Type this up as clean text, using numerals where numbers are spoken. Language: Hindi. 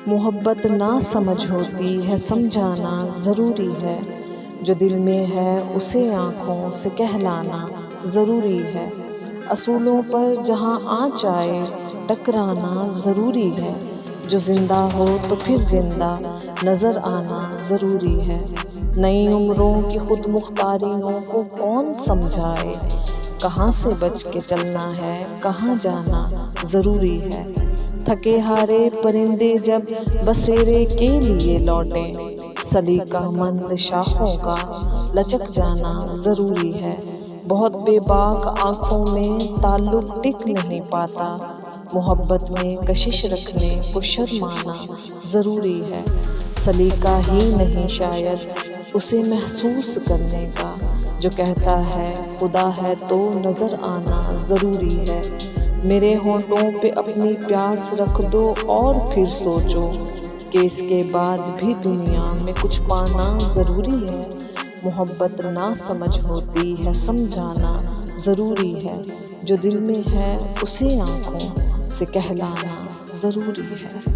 मोहब्बत ना समझ होती है, समझाना ज़रूरी है। जो दिल में है उसे आँखों से कहलाना ज़रूरी है। असूलों पर जहाँ आ जाए टकराना ज़रूरी है। जो ज़िंदा हो तो फिर ज़िंदा नज़र आना ज़रूरी है। नई उम्रों की खुद मुख्तारियों को कौन समझाए। कहाँ से बच के चलना है, कहाँ जाना ज़रूरी है। थके हारे परिंदे जब बसेरे के लिए लौटे, सलीकामंद शाखों का लचक जाना ज़रूरी है। बहुत बेबाक आँखों में ताल्लुक टिक नहीं पाता। मोहब्बत में कशिश रखने को शर्माना ज़रूरी है। सलीका ही नहीं शायद उसे महसूस करने का। जो कहता है खुदा है तो नज़र आना ज़रूरी है। मेरे होंठों पे अपनी प्यास रख दो और फिर सोचो कि इसके बाद भी दुनिया में कुछ पाना ज़रूरी है। मोहब्बत ना समझ होती है, समझाना ज़रूरी है। जो दिल में है उसे आँखों से कहलाना ज़रूरी है।